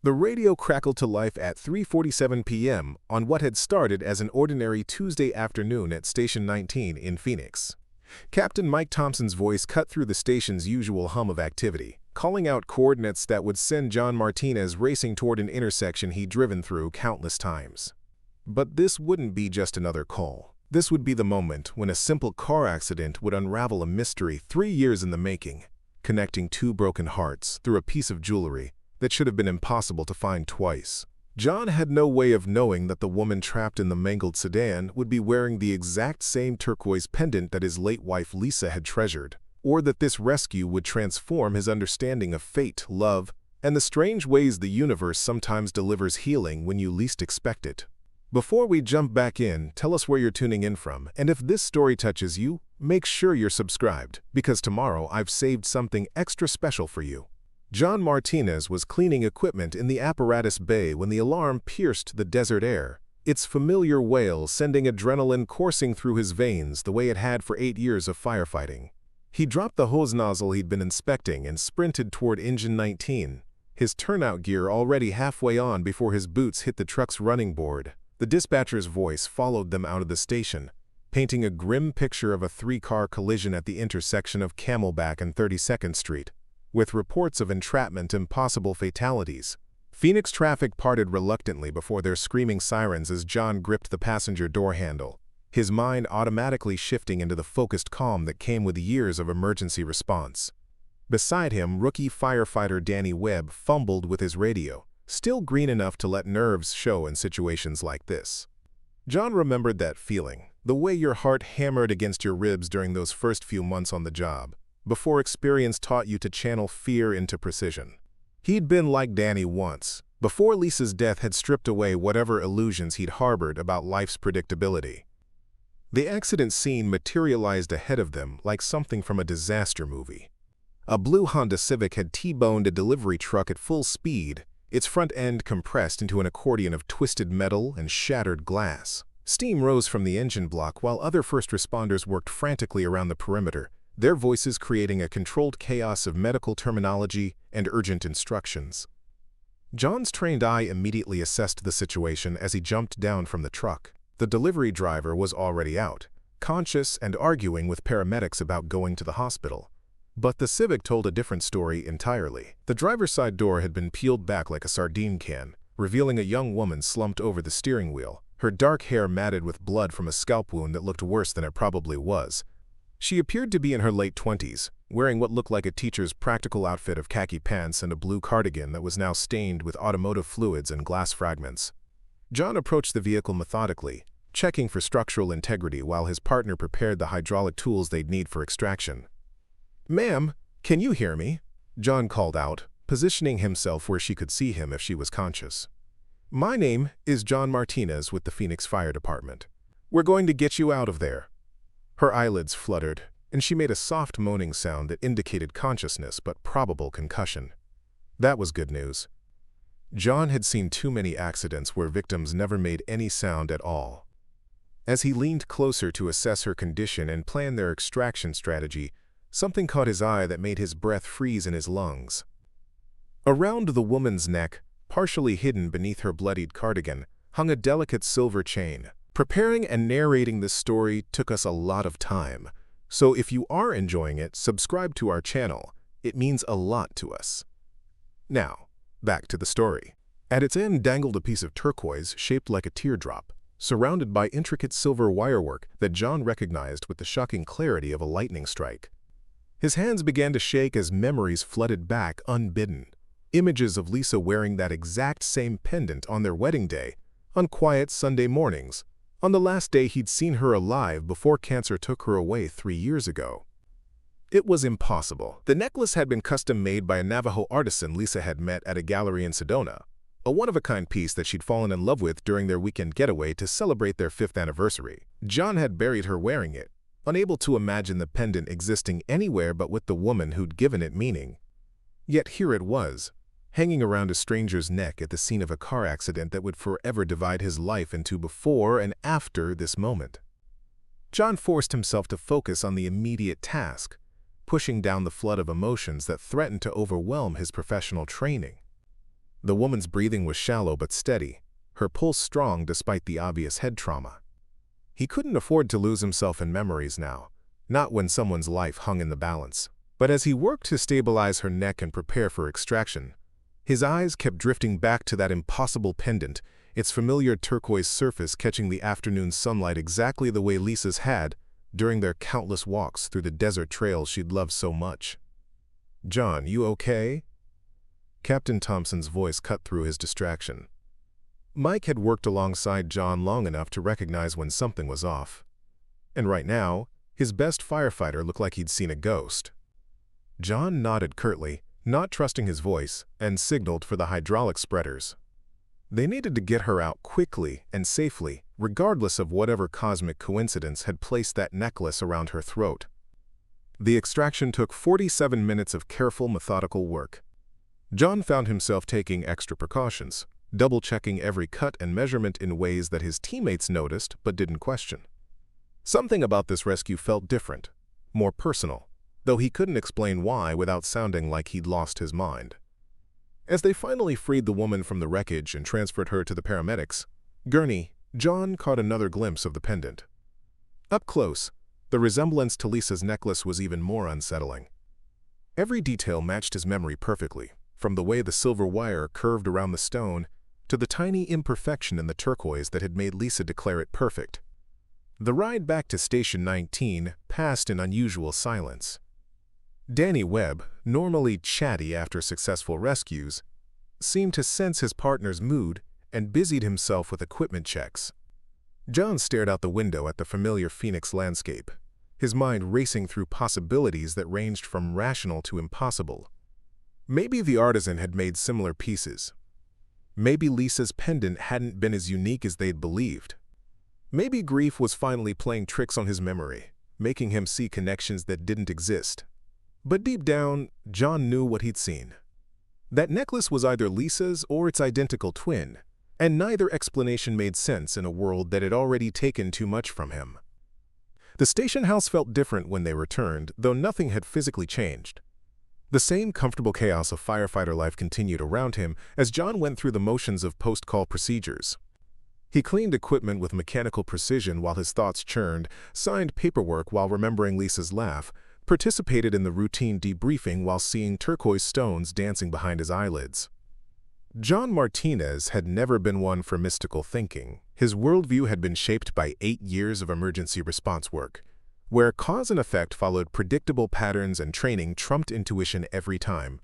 The radio crackled to life at 3:47 p.m. on what had started as an ordinary Tuesday afternoon at Station 19 in Phoenix. Captain Mike Thompson's voice cut through the station's usual hum of activity, calling out coordinates that would send John Martinez racing toward an intersection he'd driven through countless times. But this wouldn't be just another call. This would be the moment when a simple car accident would unravel a mystery 3 years in the making, connecting two broken hearts through a piece of jewelry that should have been impossible to find twice. John had no way of knowing that the woman trapped in the mangled sedan would be wearing the exact same turquoise pendant that his late wife Lisa had treasured, or that this rescue would transform his understanding of fate, love, and the strange ways the universe sometimes delivers healing when you least expect it. Before we jump back in, tell us where you're tuning in from, and if this story touches you, make sure you're subscribed, because tomorrow I've saved something extra special for you. John Martinez was cleaning equipment in the apparatus bay when the alarm pierced the desert air, its familiar wail sending adrenaline coursing through his veins the way it had for 8 years of firefighting. He dropped the hose nozzle he'd been inspecting and sprinted toward engine 19, his turnout gear already halfway on before his boots hit the truck's running board. The dispatcher's voice followed them out of the station, painting a grim picture of a 3-car collision at the intersection of Camelback and 32nd Street. With reports of entrapment and possible fatalities. Phoenix traffic parted reluctantly before their screaming sirens as John gripped the passenger door handle, his mind automatically shifting into the focused calm that came with years of emergency response. Beside him, rookie firefighter Danny Webb fumbled with his radio, still green enough to let nerves show in situations like this. John remembered that feeling, the way your heart hammered against your ribs during those first few months on the job, before experience taught you to channel fear into precision. He'd been like Danny once, before Lisa's death had stripped away whatever illusions he'd harbored about life's predictability. The accident scene materialized ahead of them like something from a disaster movie. A blue Honda Civic had T-boned a delivery truck at full speed, its front end compressed into an accordion of twisted metal and shattered glass. Steam rose from the engine block while other first responders worked frantically around the perimeter, their voices creating a controlled chaos of medical terminology and urgent instructions. John's trained eye immediately assessed the situation as he jumped down from the truck. The delivery driver was already out, conscious and arguing with paramedics about going to the hospital. But the Civic told a different story entirely. The driver's side door had been peeled back like a sardine can, revealing a young woman slumped over the steering wheel, her dark hair matted with blood from a scalp wound that looked worse than it probably was. She appeared to be in her late 20s, wearing what looked like a teacher's practical outfit of khaki pants and a blue cardigan that was now stained with automotive fluids and glass fragments. John approached the vehicle methodically, checking for structural integrity while his partner prepared the hydraulic tools they'd need for extraction. "Ma'am, can you hear me?" John called out, positioning himself where she could see him if she was conscious. "My name is John Martinez with the Phoenix Fire Department. We're going to get you out of there." Her eyelids fluttered, and she made a soft moaning sound that indicated consciousness but probable concussion. That was good news. John had seen too many accidents where victims never made any sound at all. As he leaned closer to assess her condition and plan their extraction strategy, something caught his eye that made his breath freeze in his lungs. Around the woman's neck, partially hidden beneath her bloodied cardigan, hung a delicate silver chain. Preparing and narrating this story took us a lot of time, so if you are enjoying it, subscribe to our channel. It means a lot to us. Now, back to the story. At its end dangled a piece of turquoise shaped like a teardrop, surrounded by intricate silver wirework that John recognized with the shocking clarity of a lightning strike. His hands began to shake as memories flooded back unbidden. Images of Lisa wearing that exact same pendant on their wedding day, on quiet Sunday mornings, on the last day he'd seen her alive before cancer took her away 3 years ago. It was impossible. The necklace had been custom-made by a Navajo artisan Lisa had met at a gallery in Sedona, a one-of-a-kind piece that she'd fallen in love with during their weekend getaway to celebrate their 5th anniversary. John had buried her wearing it, unable to imagine the pendant existing anywhere but with the woman who'd given it meaning. Yet here it was, hanging around a stranger's neck at the scene of a car accident that would forever divide his life into before and after this moment. John forced himself to focus on the immediate task, pushing down the flood of emotions that threatened to overwhelm his professional training. The woman's breathing was shallow but steady, her pulse strong despite the obvious head trauma. He couldn't afford to lose himself in memories now, not when someone's life hung in the balance. But as he worked to stabilize her neck and prepare for extraction, his eyes kept drifting back to that impossible pendant, its familiar turquoise surface catching the afternoon sunlight exactly the way Lisa's had during their countless walks through the desert trails she'd loved so much. "John, you okay?" Captain Thompson's voice cut through his distraction. Mike had worked alongside John long enough to recognize when something was off. And right now, his best firefighter looked like he'd seen a ghost. John nodded curtly, not trusting his voice, and signaled for the hydraulic spreaders. They needed to get her out quickly and safely, regardless of whatever cosmic coincidence had placed that necklace around her throat. The extraction took 47 minutes of careful, methodical work. John found himself taking extra precautions, double-checking every cut and measurement in ways that his teammates noticed but didn't question. Something about this rescue felt different, more personal, though he couldn't explain why without sounding like he'd lost his mind. As they finally freed the woman from the wreckage and transferred her to the paramedics, gurney, John caught another glimpse of the pendant. Up close, the resemblance to Lisa's necklace was even more unsettling. Every detail matched his memory perfectly, from the way the silver wire curved around the stone to the tiny imperfection in the turquoise that had made Lisa declare it perfect. The ride back to Station 19 passed in unusual silence. Danny Webb, normally chatty after successful rescues, seemed to sense his partner's mood and busied himself with equipment checks. John stared out the window at the familiar Phoenix landscape, his mind racing through possibilities that ranged from rational to impossible. Maybe the artisan had made similar pieces. Maybe Lisa's pendant hadn't been as unique as they'd believed. Maybe grief was finally playing tricks on his memory, making him see connections that didn't exist. But deep down, John knew what he'd seen. That necklace was either Lisa's or its identical twin, and neither explanation made sense in a world that had already taken too much from him. The station house felt different when they returned, though nothing had physically changed. The same comfortable chaos of firefighter life continued around him as John went through the motions of post-call procedures. He cleaned equipment with mechanical precision while his thoughts churned, signed paperwork while remembering Lisa's laugh, participated in the routine debriefing while seeing turquoise stones dancing behind his eyelids. John Martinez had never been one for mystical thinking. His worldview had been shaped by 8 years of emergency response work, where cause and effect followed predictable patterns and training trumped intuition every time.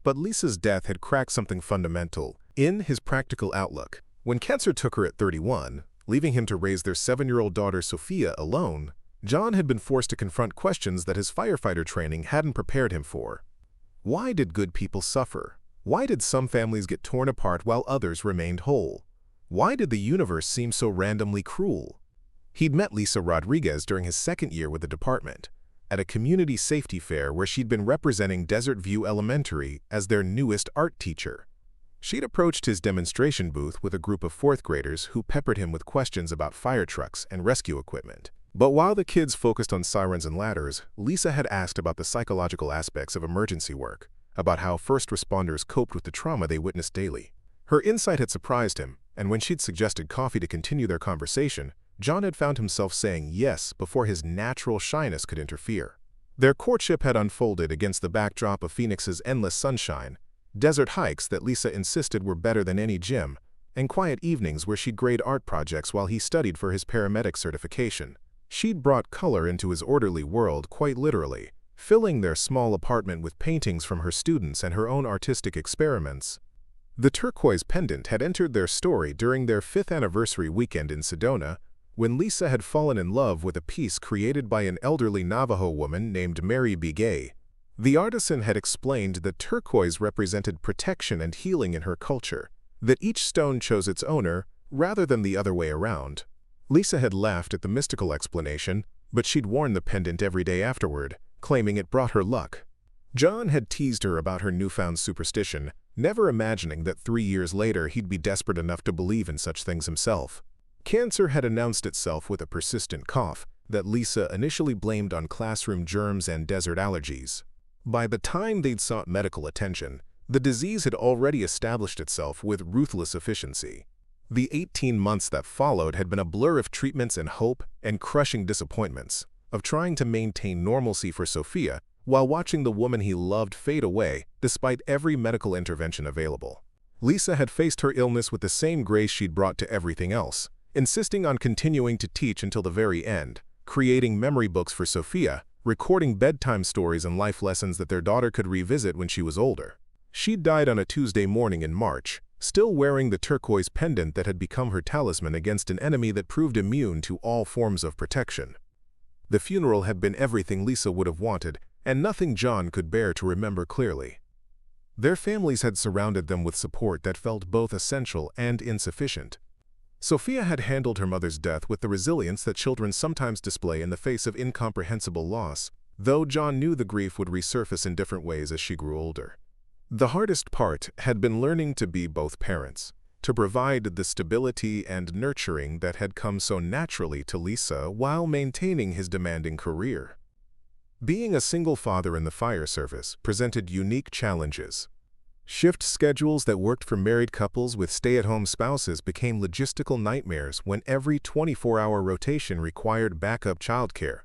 But Lisa's death had cracked something fundamental in his practical outlook. When cancer took her at 31, leaving him to raise their 7-year-old daughter Sophia alone, John had been forced to confront questions that his firefighter training hadn't prepared him for. Why did good people suffer? Why did some families get torn apart while others remained whole? Why did the universe seem so randomly cruel? He'd met Lisa Rodriguez during his 2nd year with the department, at a community safety fair where she'd been representing Desert View Elementary as their newest art teacher. She'd approached his demonstration booth with a group of 4th graders who peppered him with questions about fire trucks and rescue equipment. But while the kids focused on sirens and ladders, Lisa had asked about the psychological aspects of emergency work, about how first responders coped with the trauma they witnessed daily. Her insight had surprised him, and when she'd suggested coffee to continue their conversation, John had found himself saying yes before his natural shyness could interfere. Their courtship had unfolded against the backdrop of Phoenix's endless sunshine, desert hikes that Lisa insisted were better than any gym, and quiet evenings where she'd grade art projects while he studied for his paramedic certification. She'd brought color into his orderly world quite literally, filling their small apartment with paintings from her students and her own artistic experiments. The turquoise pendant had entered their story during their 5th anniversary weekend in Sedona, when Lisa had fallen in love with a piece created by an elderly Navajo woman named Mary Begay. The artisan had explained that turquoise represented protection and healing in her culture, that each stone chose its owner rather than the other way around. Lisa had laughed at the mystical explanation, but she'd worn the pendant every day afterward, claiming it brought her luck. John had teased her about her newfound superstition, never imagining that 3 years later he'd be desperate enough to believe in such things himself. Cancer had announced itself with a persistent cough that Lisa initially blamed on classroom germs and desert allergies. By the time they'd sought medical attention, The disease had already established itself with ruthless efficiency. The 18 months that followed had been a blur of treatments and hope and crushing disappointments, of trying to maintain normalcy for Sophia while watching the woman he loved fade away despite every medical intervention available. Lisa had faced her illness with the same grace she'd brought to everything else, insisting on continuing to teach until the very end, creating memory books for Sophia, recording bedtime stories and life lessons that their daughter could revisit when she was older. She died on a Tuesday morning in March, still wearing the turquoise pendant that had become her talisman against an enemy that proved immune to all forms of protection. The funeral had been everything Lisa would have wanted, and nothing John could bear to remember clearly. Their families had surrounded them with support that felt both essential and insufficient. Sophia had handled her mother's death with the resilience that children sometimes display in the face of incomprehensible loss, though John knew the grief would resurface in different ways as she grew older. The hardest part had been learning to be both parents, to provide the stability and nurturing that had come so naturally to Lisa while maintaining his demanding career. Being a single father in the fire service presented unique challenges. Shift schedules that worked for married couples with stay-at-home spouses became logistical nightmares when every 24-hour rotation required backup childcare.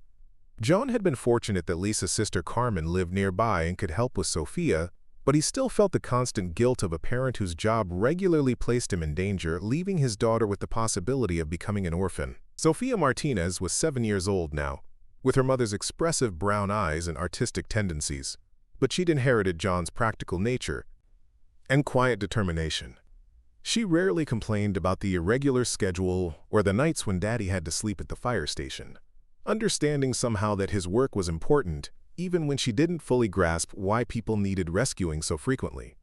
John had been fortunate that Lisa's sister Carmen lived nearby and could help with Sophia, but he still felt the constant guilt of a parent whose job regularly placed him in danger, leaving his daughter with the possibility of becoming an orphan. Sophia Martinez was 7 years old now, with her mother's expressive brown eyes and artistic tendencies, but she'd inherited John's practical nature and quiet determination. She rarely complained about the irregular schedule or the nights when Daddy had to sleep at the fire station, understanding somehow that his work was important, even when she didn't fully grasp why people needed rescuing so frequently.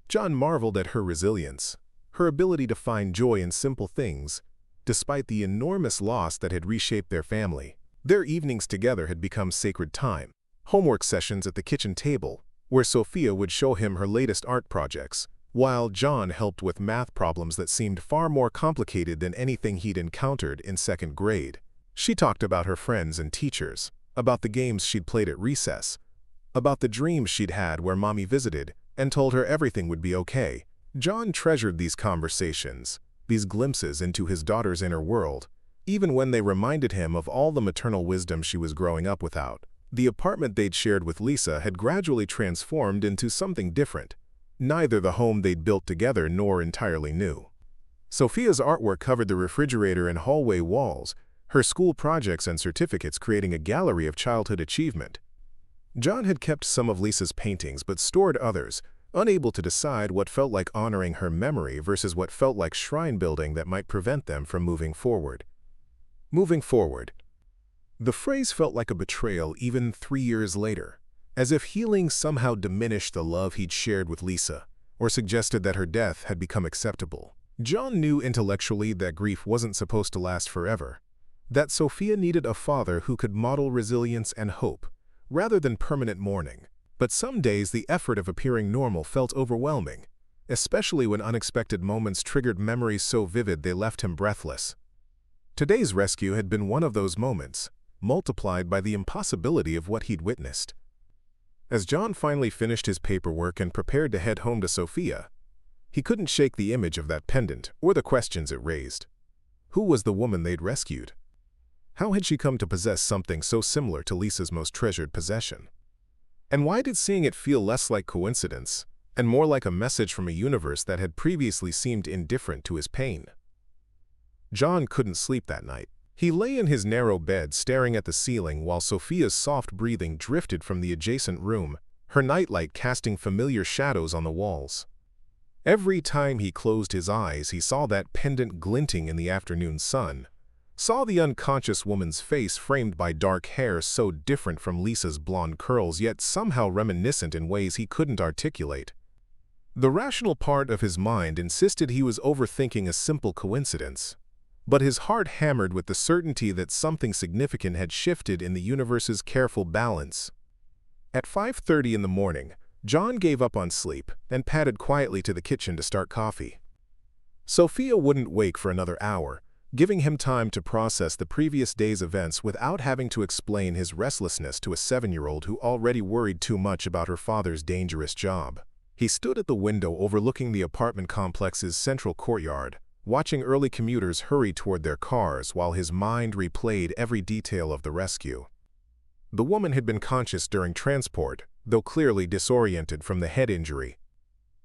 John marveled at her resilience, her ability to find joy in simple things, despite the enormous loss that had reshaped their family. Their evenings together had become sacred time, homework sessions at the kitchen table, where Sophia would show him her latest art projects, while John helped with math problems that seemed far more complicated than anything he'd encountered in second grade. She talked about her friends and teachers, about the games she'd played at recess, about the dreams she'd had where Mommy visited, and told her everything would be okay. John treasured these conversations, these glimpses into his daughter's inner world, even when they reminded him of all the maternal wisdom she was growing up without. The apartment they'd shared with Lisa had gradually transformed into something different, neither the home they'd built together nor entirely new. Sophia's artwork covered the refrigerator and hallway walls, her school projects and certificates creating a gallery of childhood achievement. John had kept some of Lisa's paintings but stored others, unable to decide what felt like honoring her memory versus what felt like shrine building that might prevent them from moving forward. Moving forward. The phrase felt like a betrayal even 3 years later, as if healing somehow diminished the love he'd shared with Lisa, or suggested that her death had become acceptable. John knew intellectually that grief wasn't supposed to last forever, that Sophia needed a father who could model resilience and hope, rather than permanent mourning. But some days the effort of appearing normal felt overwhelming, especially when unexpected moments triggered memories so vivid they left him breathless. Today's rescue had been one of those moments, multiplied by the impossibility of what he'd witnessed. As John finally finished his paperwork and prepared to head home to Sophia, he couldn't shake the image of that pendant or the questions it raised. Who was the woman they'd rescued? How had she come to possess something so similar to Lisa's most treasured possession? And why did seeing it feel less like coincidence and more like a message from a universe that had previously seemed indifferent to his pain? John couldn't sleep that night. He lay in his narrow bed staring at the ceiling while Sophia's soft breathing drifted from the adjacent room, her nightlight casting familiar shadows on the walls. Every time he closed his eyes, he saw that pendant glinting in the afternoon sun, saw the unconscious woman's face framed by dark hair so different from Lisa's blonde curls yet somehow reminiscent in ways he couldn't articulate. The rational part of his mind insisted he was overthinking a simple coincidence, but his heart hammered with the certainty that something significant had shifted in the universe's careful balance. At 5:30 in the morning, John gave up on sleep and padded quietly to the kitchen to start coffee. Sophia wouldn't wake for another hour, giving him time to process the previous day's events without having to explain his restlessness to a 7-year-old who already worried too much about her father's dangerous job. He stood at the window overlooking the apartment complex's central courtyard, watching early commuters hurry toward their cars while his mind replayed every detail of the rescue. The woman had been conscious during transport, though clearly disoriented from the head injury.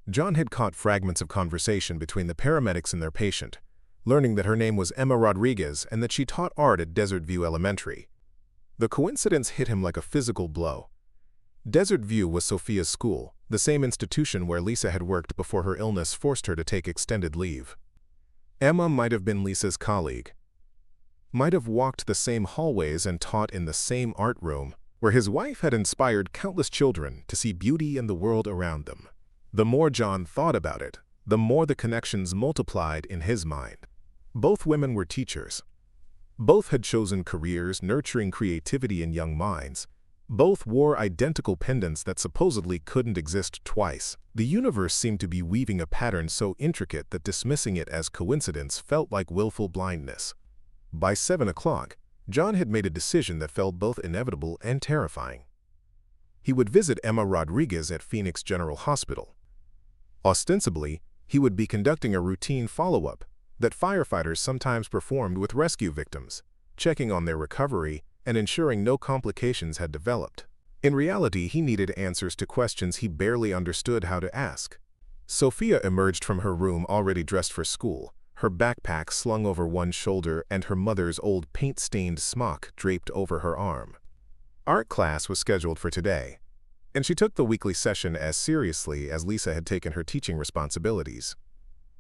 John had caught fragments of conversation between the paramedics and their patient, learning that her name was Emma Rodriguez and that she taught art at Desert View Elementary. The coincidence hit him like a physical blow. Desert View was Sophia's school, the same institution where Lisa had worked before her illness forced her to take extended leave. Emma might have been Lisa's colleague, might have walked the same hallways and taught in the same art room, where his wife had inspired countless children to see beauty in the world around them. The more John thought about it, the more the connections multiplied in his mind. Both women were teachers. Both had chosen careers nurturing creativity in young minds. Both wore identical pendants that supposedly couldn't exist twice. The universe seemed to be weaving a pattern so intricate that dismissing it as coincidence felt like willful blindness. By 7 o'clock, John had made a decision that felt both inevitable and terrifying. He would visit Emma Rodriguez at Phoenix General Hospital. Ostensibly, he would be conducting a routine follow-up that firefighters sometimes performed with rescue victims, checking on their recovery and ensuring no complications had developed. In reality, he needed answers to questions he barely understood how to ask. Sophia emerged from her room already dressed for school, her backpack slung over one shoulder and her mother's old paint-stained smock draped over her arm. Art class was scheduled for today, and she took the weekly session as seriously as Lisa had taken her teaching responsibilities.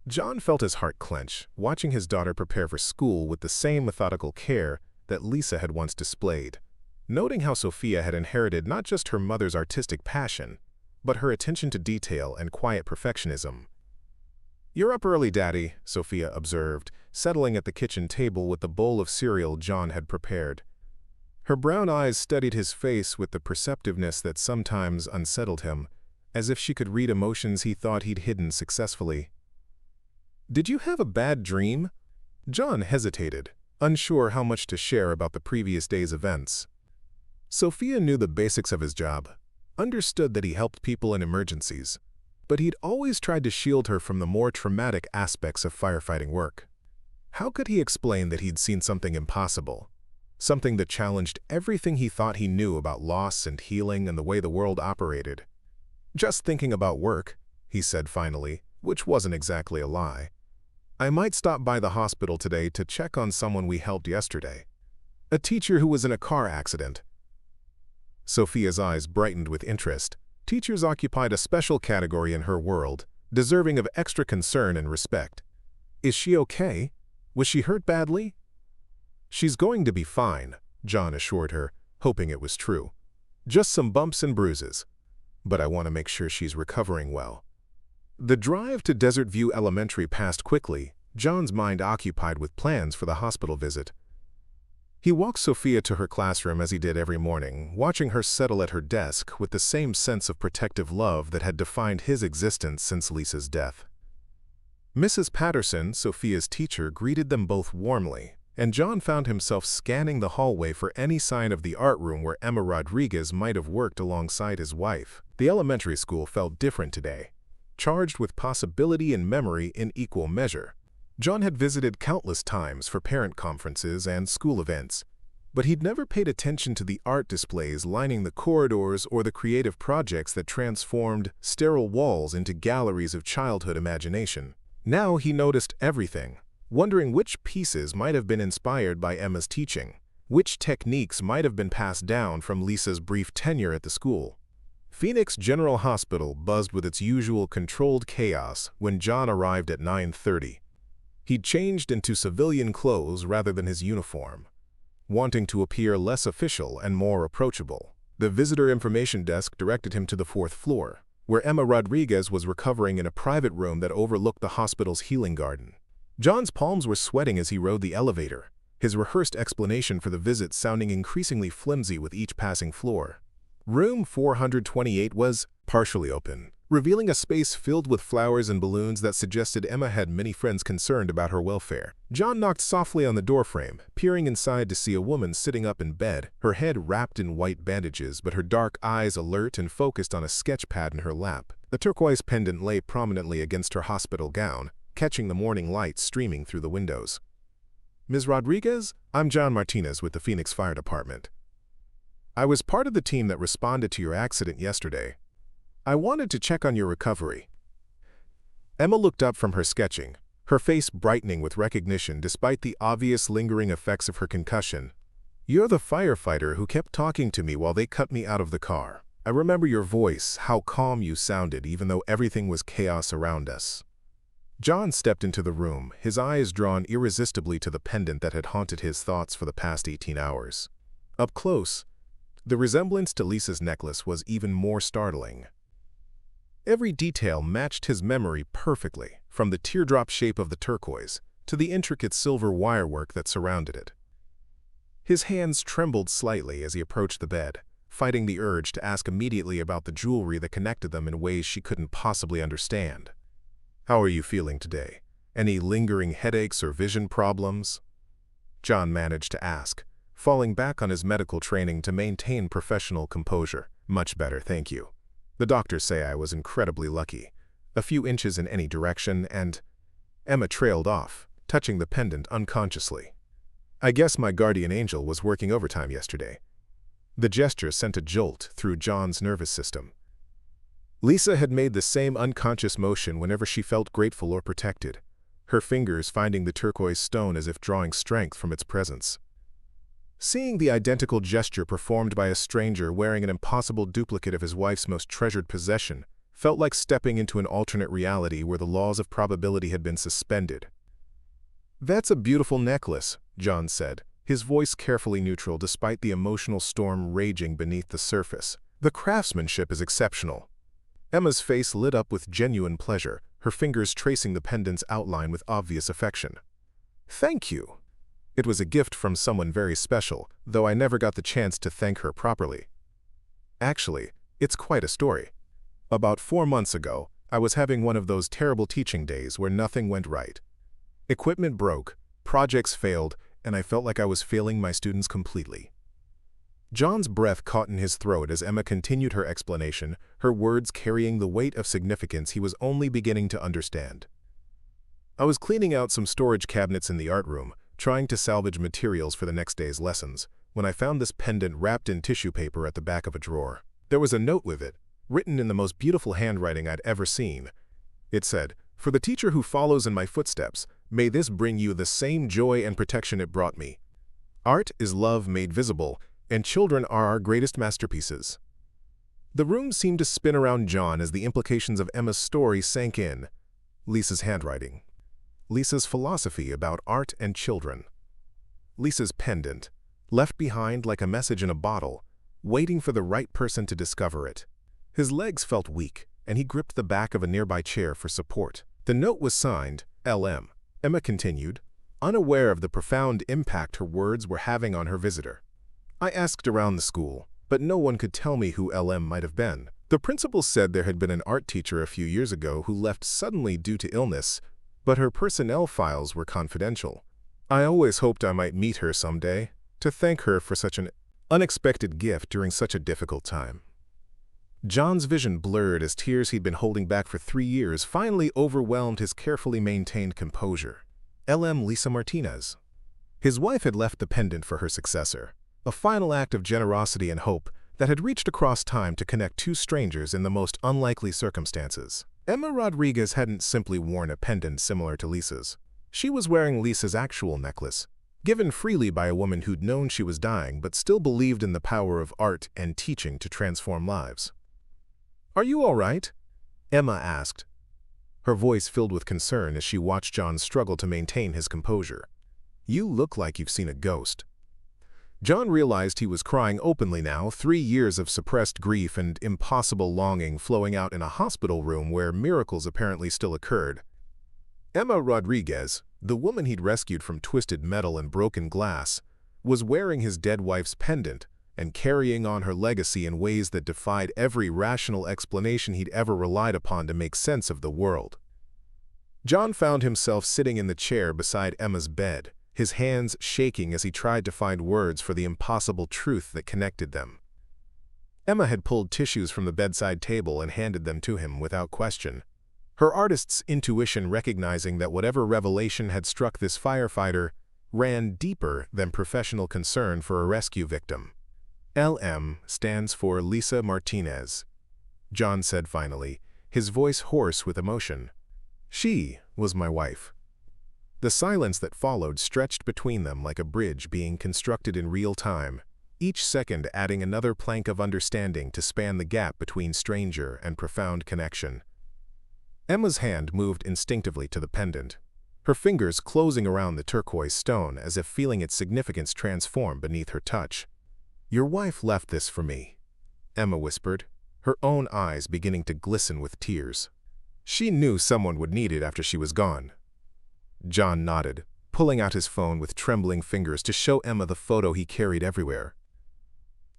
John felt his heart clench, watching his daughter prepare for school with the same methodical care that Lisa had once displayed, noting how Sophia had inherited not just her mother's artistic passion, but her attention to detail and quiet perfectionism. "You're up early, Daddy," Sophia observed, settling at the kitchen table with the bowl of cereal John had prepared. Her brown eyes studied his face with the perceptiveness that sometimes unsettled him, as if she could read emotions he thought he'd hidden successfully. "Did you have a bad dream?" John hesitated, unsure how much to share about the previous day's events. Sophia knew the basics of his job, understood that he helped people in emergencies, but he'd always tried to shield her from the more traumatic aspects of firefighting work. How could he explain that he'd seen something impossible, something that challenged everything he thought he knew about loss and healing and the way the world operated? "Just thinking about work," he said finally, which wasn't exactly a lie. "I might stop by the hospital today to check on someone we helped yesterday. A teacher who was in a car accident." Sophia's eyes brightened with interest. Teachers occupied a special category in her world, deserving of extra concern and respect. "Is she okay? Was she hurt badly?" "She's going to be fine," John assured her, hoping it was true. "Just some bumps and bruises. But I want to make sure she's recovering well." The drive to Desert View Elementary passed quickly, John's mind occupied with plans for the hospital visit. He walked Sophia to her classroom as he did every morning, watching her settle at her desk with the same sense of protective love that had defined his existence since Lisa's death. Mrs. Patterson, Sophia's teacher, greeted them both warmly, and John found himself scanning the hallway for any sign of the art room where Emma Rodriguez might have worked alongside his wife. The elementary school felt different today, charged with possibility and memory in equal measure. John had visited countless times for parent conferences and school events, but he'd never paid attention to the art displays lining the corridors or the creative projects that transformed sterile walls into galleries of childhood imagination. Now he noticed everything, wondering which pieces might have been inspired by Emma's teaching, which techniques might have been passed down from Lisa's brief tenure at the school. Phoenix General Hospital buzzed with its usual controlled chaos when John arrived at 9:30. He'd changed into civilian clothes rather than his uniform, wanting to appear less official and more approachable. The visitor information desk directed him to the 4th floor, where Emma Rodriguez was recovering in a private room that overlooked the hospital's healing garden. John's palms were sweating as he rode the elevator, his rehearsed explanation for the visit sounding increasingly flimsy with each passing floor. Room 428 was partially open, revealing a space filled with flowers and balloons that suggested Emma had many friends concerned about her welfare. John knocked softly on the doorframe, peering inside to see a woman sitting up in bed, her head wrapped in white bandages but her dark eyes alert and focused on a sketch pad in her lap. The turquoise pendant lay prominently against her hospital gown, catching the morning light streaming through the windows. "Ms. Rodriguez, I'm John Martinez with the Phoenix Fire Department. I was part of the team that responded to your accident yesterday. I wanted to check on your recovery." Emma looked up from her sketching, her face brightening with recognition despite the obvious lingering effects of her concussion. "You're the firefighter who kept talking to me while they cut me out of the car. I remember your voice, how calm you sounded even though everything was chaos around us." John stepped into the room, his eyes drawn irresistibly to the pendant that had haunted his thoughts for the past 18 hours. Up close, the resemblance to Lisa's necklace was even more startling. Every detail matched his memory perfectly, from the teardrop shape of the turquoise to the intricate silver wirework that surrounded it. His hands trembled slightly as he approached the bed, fighting the urge to ask immediately about the jewelry that connected them in ways she couldn't possibly understand. "How are you feeling today? Any lingering headaches or vision problems?" John managed to ask, falling back on his medical training to maintain professional composure. "Much better, thank you. The doctors say I was incredibly lucky. A few inches in any direction and—" Emma trailed off, touching the pendant unconsciously. "I guess my guardian angel was working overtime yesterday." The gesture sent a jolt through John's nervous system. Lisa had made the same unconscious motion whenever she felt grateful or protected, her fingers finding the turquoise stone as if drawing strength from its presence. Seeing the identical gesture performed by a stranger wearing an impossible duplicate of his wife's most treasured possession felt like stepping into an alternate reality where the laws of probability had been suspended. "That's a beautiful necklace," John said, his voice carefully neutral despite the emotional storm raging beneath the surface. "The craftsmanship is exceptional." Emma's face lit up with genuine pleasure, her fingers tracing the pendant's outline with obvious affection. "Thank you. It was a gift from someone very special, though I never got the chance to thank her properly. Actually, it's quite a story. About 4 months ago, I was having one of those terrible teaching days where nothing went right. Equipment broke, projects failed, and I felt like I was failing my students completely." John's breath caught in his throat as Emma continued her explanation, her words carrying the weight of significance he was only beginning to understand. "I was cleaning out some storage cabinets in the art room, trying to salvage materials for the next day's lessons, when I found this pendant wrapped in tissue paper at the back of a drawer. There was a note with it, written in the most beautiful handwriting I'd ever seen. It said, 'For the teacher who follows in my footsteps, may this bring you the same joy and protection it brought me. Art is love made visible, and children are our greatest masterpieces.'" The room seemed to spin around John as the implications of Emma's story sank in. Lisa's handwriting. Lisa's philosophy about art and children. Lisa's pendant, left behind like a message in a bottle, waiting for the right person to discover it. His legs felt weak, and he gripped the back of a nearby chair for support. The note was signed, LM. Emma continued, unaware of the profound impact her words were having on her visitor. "I asked around the school, but no one could tell me who LM might have been. The principal said there had been an art teacher a few years ago who left suddenly due to illness, but her personnel files were confidential. I always hoped I might meet her someday, to thank her for such an unexpected gift during such a difficult time." John's vision blurred as tears he'd been holding back for 3 years finally overwhelmed his carefully maintained composure. LM Lisa Martinez. His wife had left the pendant for her successor, a final act of generosity and hope that had reached across time to connect two strangers in the most unlikely circumstances. Emma Rodriguez hadn't simply worn a pendant similar to Lisa's. She was wearing Lisa's actual necklace, given freely by a woman who'd known she was dying but still believed in the power of art and teaching to transform lives. "Are you all right?" Emma asked, her voice filled with concern as she watched John struggle to maintain his composure. "You look like you've seen a ghost." John realized he was crying openly now, 3 years of suppressed grief and impossible longing flowing out in a hospital room where miracles apparently still occurred. Emma Rodriguez, the woman he'd rescued from twisted metal and broken glass, was wearing his dead wife's pendant, and carrying on her legacy in ways that defied every rational explanation he'd ever relied upon to make sense of the world. John found himself sitting in the chair beside Emma's bed, his hands shaking as he tried to find words for the impossible truth that connected them. Emma had pulled tissues from the bedside table and handed them to him without question, her artist's intuition recognizing that whatever revelation had struck this firefighter ran deeper than professional concern for a rescue victim. LM stands for Lisa Martinez, John said finally, his voice hoarse with emotion. She was my wife. The silence that followed stretched between them like a bridge being constructed in real time, each second adding another plank of understanding to span the gap between stranger and profound connection. Emma's hand moved instinctively to the pendant, her fingers closing around the turquoise stone as if feeling its significance transform beneath her touch. "Your wife left this for me," Emma whispered, her own eyes beginning to glisten with tears. "She knew someone would need it after she was gone." John nodded, pulling out his phone with trembling fingers to show Emma the photo he carried everywhere.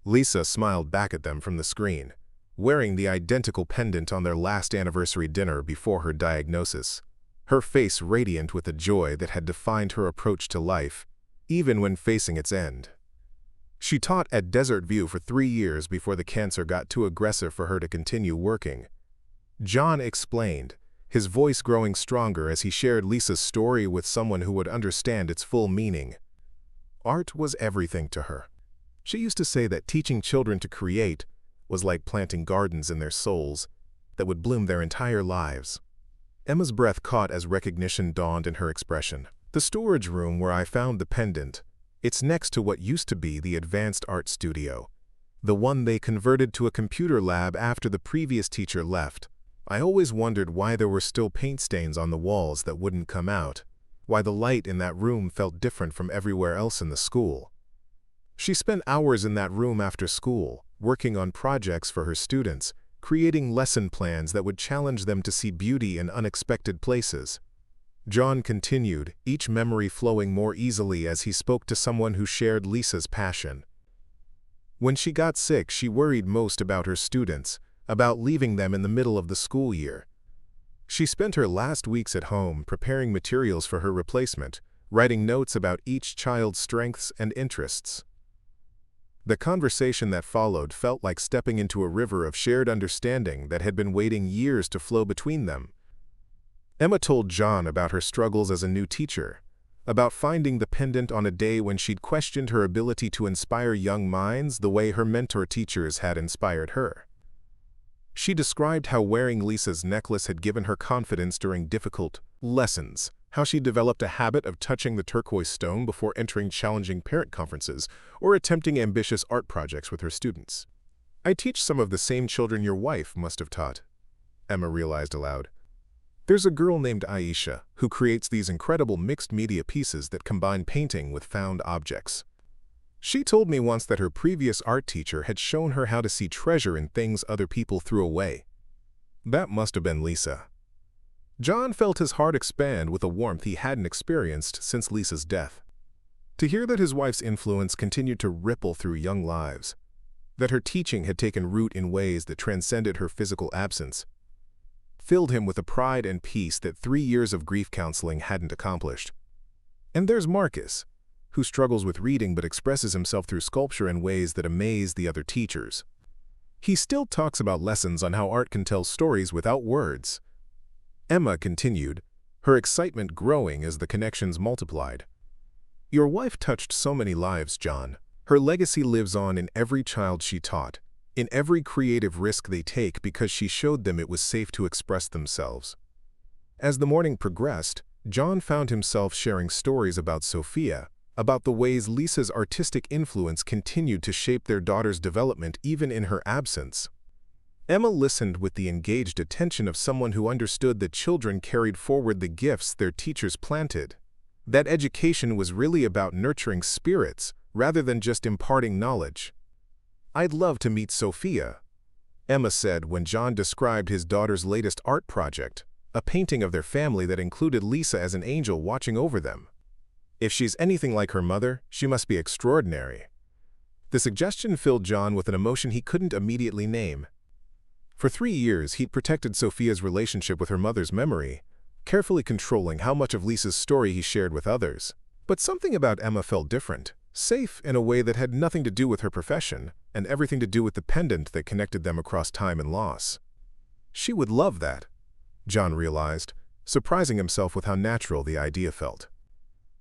Lisa smiled back at them from the screen, wearing the identical pendant on their last anniversary dinner before her diagnosis, her face radiant with the joy that had defined her approach to life, even when facing its end. She taught at Desert View for 3 years before the cancer got too aggressive for her to continue working. John explained, his voice growing stronger as he shared Lisa's story with someone who would understand its full meaning. Art was everything to her. She used to say that teaching children to create was like planting gardens in their souls that would bloom their entire lives. Emma's breath caught as recognition dawned in her expression. "The storage room where I found the pendant, it's next to what used to be the advanced art studio, the one they converted to a computer lab after the previous teacher left. I always wondered why there were still paint stains on the walls that wouldn't come out, why the light in that room felt different from everywhere else in the school. She spent hours in that room after school, working on projects for her students, creating lesson plans that would challenge them to see beauty in unexpected places." John continued, each memory flowing more easily as he spoke to someone who shared Lisa's passion. When she got sick, she worried most about her students, about leaving them in the middle of the school year. She spent her last weeks at home preparing materials for her replacement, writing notes about each child's strengths and interests. The conversation that followed felt like stepping into a river of shared understanding that had been waiting years to flow between them. Emma told John about her struggles as a new teacher, about finding the pendant on a day when she'd questioned her ability to inspire young minds the way her mentor teachers had inspired her. She described how wearing Lisa's necklace had given her confidence during difficult lessons, how she developed a habit of touching the turquoise stone before entering challenging parent conferences or attempting ambitious art projects with her students. "I teach some of the same children your wife must have taught," Emma realized aloud. "There's a girl named Aisha who creates these incredible mixed media pieces that combine painting with found objects. She told me once that her previous art teacher had shown her how to see treasure in things other people threw away. That must have been Lisa." John felt his heart expand with a warmth he hadn't experienced since Lisa's death. To hear that his wife's influence continued to ripple through young lives, that her teaching had taken root in ways that transcended her physical absence, filled him with a pride and peace that 3 years of grief counseling hadn't accomplished. And there's Marcus, who struggles with reading but expresses himself through sculpture in ways that amaze the other teachers. He still talks about lessons on how art can tell stories without words. Emma continued, her excitement growing as the connections multiplied. "Your wife touched so many lives, John. Her legacy lives on in every child she taught, in every creative risk they take because she showed them it was safe to express themselves." As the morning progressed, John found himself sharing stories about Sophia, about the ways Lisa's artistic influence continued to shape their daughter's development even in her absence. Emma listened with the engaged attention of someone who understood that children carried forward the gifts their teachers planted, that education was really about nurturing spirits rather than just imparting knowledge. "I'd love to meet Sophia," Emma said when John described his daughter's latest art project, a painting of their family that included Lisa as an angel watching over them. "If she's anything like her mother, she must be extraordinary." The suggestion filled John with an emotion he couldn't immediately name. For 3 years, he'd protected Sophia's relationship with her mother's memory, carefully controlling how much of Lisa's story he shared with others. But something about Emma felt different, safe in a way that had nothing to do with her profession and everything to do with the pendant that connected them across time and loss. She would love that, John realized, surprising himself with how natural the idea felt.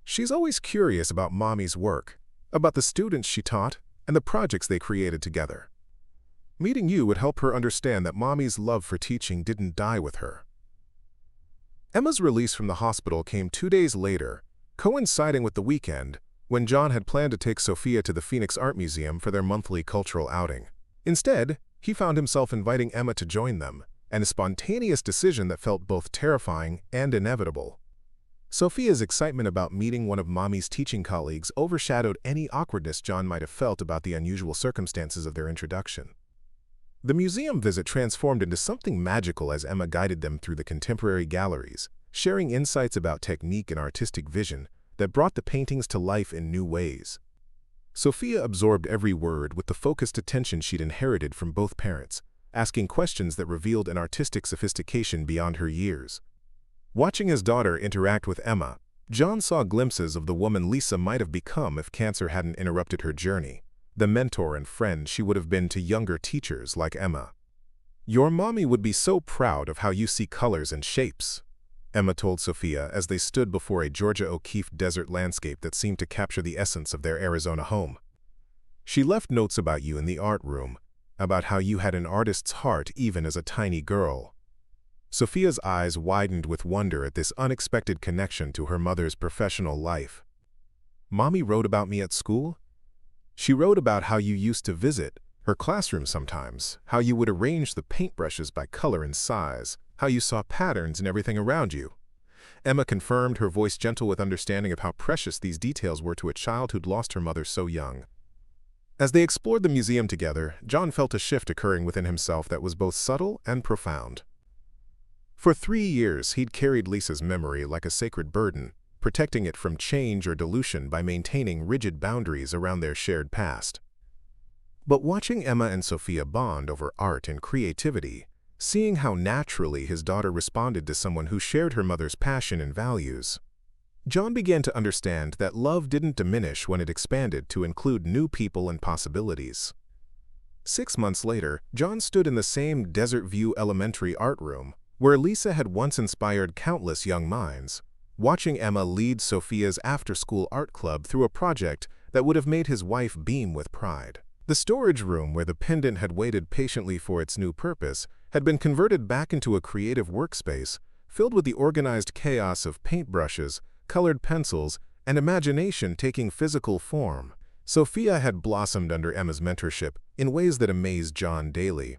She's always curious about Mommy's work, about the students she taught, and the projects they created together. Meeting you would help her understand that Mommy's love for teaching didn't die with her. Emma's release from the hospital came 2 days later, coinciding with the weekend, when John had planned to take Sophia to the Phoenix Art Museum for their monthly cultural outing. Instead, he found himself inviting Emma to join them, and a spontaneous decision that felt both terrifying and inevitable. Sophia's excitement about meeting one of Mommy's teaching colleagues overshadowed any awkwardness John might have felt about the unusual circumstances of their introduction. The museum visit transformed into something magical as Emma guided them through the contemporary galleries, sharing insights about technique and artistic vision that brought the paintings to life in new ways. Sophia absorbed every word with the focused attention she'd inherited from both parents, asking questions that revealed an artistic sophistication beyond her years. Watching his daughter interact with Emma, John saw glimpses of the woman Lisa might have become if cancer hadn't interrupted her journey, the mentor and friend she would have been to younger teachers like Emma. "Your mommy would be so proud of how you see colors and shapes," Emma told Sophia as they stood before a Georgia O'Keeffe desert landscape that seemed to capture the essence of their Arizona home. "She left notes about you in the art room, about how you had an artist's heart even as a tiny girl." Sophia's eyes widened with wonder at this unexpected connection to her mother's professional life. "Mommy wrote about me at school? She wrote about how you used to visit her classroom sometimes, how you would arrange the paintbrushes by color and size, how you saw patterns in everything around you." Emma confirmed, her voice gentle with understanding of how precious these details were to a child who'd lost her mother so young. As they explored the museum together, John felt a shift occurring within himself that was both subtle and profound. For 3 years, he'd carried Lisa's memory like a sacred burden, protecting it from change or dilution by maintaining rigid boundaries around their shared past. But watching Emma and Sophia bond over art and creativity, seeing how naturally his daughter responded to someone who shared her mother's passion and values, John began to understand that love didn't diminish when it expanded to include new people and possibilities. 6 months later, John stood in the same Desert View Elementary art room, where Lisa had once inspired countless young minds, watching Emma lead Sophia's after-school art club through a project that would have made his wife beam with pride. The storage room where the pendant had waited patiently for its new purpose had been converted back into a creative workspace filled with the organized chaos of paintbrushes, colored pencils, and imagination taking physical form. Sophia had blossomed under Emma's mentorship in ways that amazed John daily.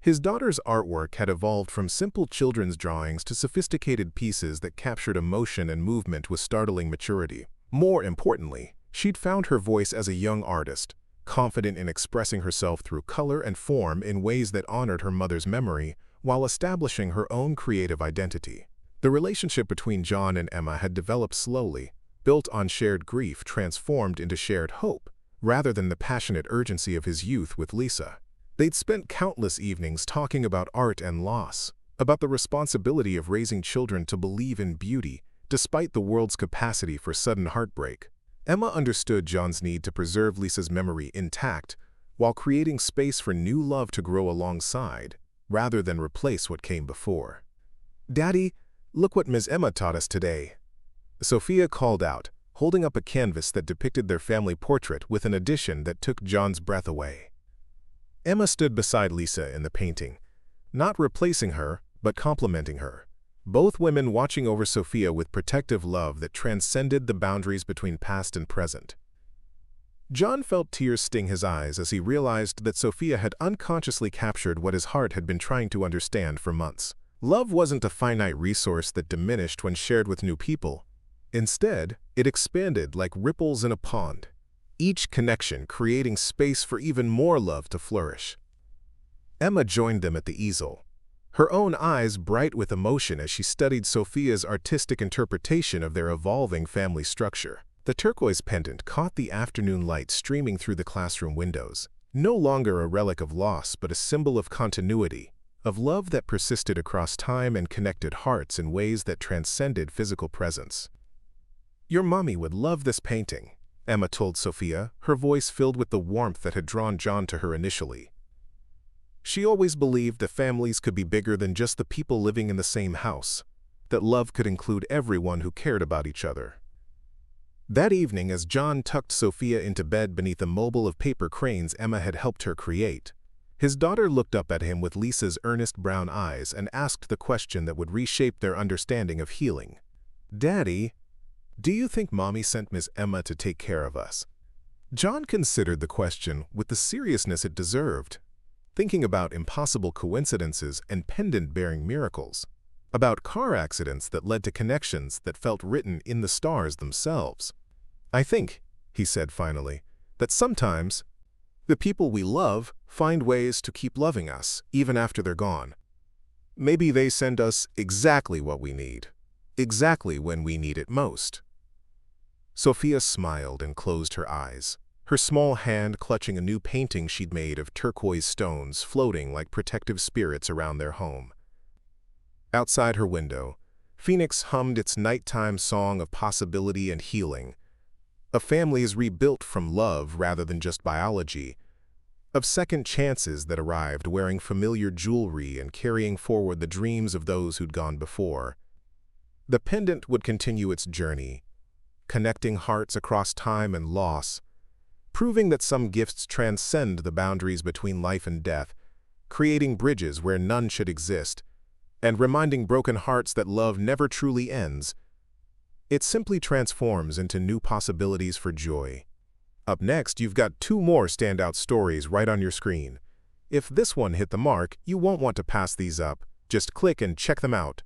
His daughter's artwork had evolved from simple children's drawings to sophisticated pieces that captured emotion and movement with startling maturity. More importantly, she'd found her voice as a young artist, confident in expressing herself through color and form in ways that honored her mother's memory while establishing her own creative identity. The relationship between John and Emma had developed slowly, built on shared grief transformed into shared hope, rather than the passionate urgency of his youth with Lisa. They'd spent countless evenings talking about art and loss, about the responsibility of raising children to believe in beauty, despite the world's capacity for sudden heartbreak. Emma understood John's need to preserve Lisa's memory intact, while creating space for new love to grow alongside, rather than replace what came before. "Daddy, look what Ms. Emma taught us today," Sophia called out, holding up a canvas that depicted their family portrait with an addition that took John's breath away. Emma stood beside Lisa in the painting, not replacing her, but complementing her, both women watching over Sophia with protective love that transcended the boundaries between past and present. John felt tears sting his eyes as he realized that Sophia had unconsciously captured what his heart had been trying to understand for months. Love wasn't a finite resource that diminished when shared with new people. Instead, it expanded like ripples in a pond, each connection creating space for even more love to flourish. Emma joined them at the easel, her own eyes bright with emotion as she studied Sophia's artistic interpretation of their evolving family structure. The turquoise pendant caught the afternoon light streaming through the classroom windows, no longer a relic of loss but a symbol of continuity, of love that persisted across time and connected hearts in ways that transcended physical presence. "Your mommy would love this painting," Emma told Sophia, her voice filled with the warmth that had drawn John to her initially. She always believed that families could be bigger than just the people living in the same house, that love could include everyone who cared about each other. That evening, as John tucked Sophia into bed beneath a mobile of paper cranes Emma had helped her create, his daughter looked up at him with Lisa's earnest brown eyes and asked the question that would reshape their understanding of healing. "Daddy, do you think Mommy sent Miss Emma to take care of us?" John considered the question with the seriousness it deserved, thinking about impossible coincidences and pendant-bearing miracles, about car accidents that led to connections that felt written in the stars themselves. "I think," he said finally, "that sometimes the people we love find ways to keep loving us even after they're gone. Maybe they send us exactly what we need, exactly when we need it most." Sophia smiled and closed her eyes, her small hand clutching a new painting she'd made of turquoise stones floating like protective spirits around their home. Outside her window, Phoenix hummed its nighttime song of possibility and healing. A family is rebuilt from love rather than just biology, of second chances that arrived wearing familiar jewelry and carrying forward the dreams of those who'd gone before. The pendant would continue its journey, connecting hearts across time and loss, proving that some gifts transcend the boundaries between life and death, creating bridges where none should exist, and reminding broken hearts that love never truly ends. It simply transforms into new possibilities for joy. Up next, you've got two more standout stories right on your screen. If this one hit the mark, you won't want to pass these up. Just click and check them out.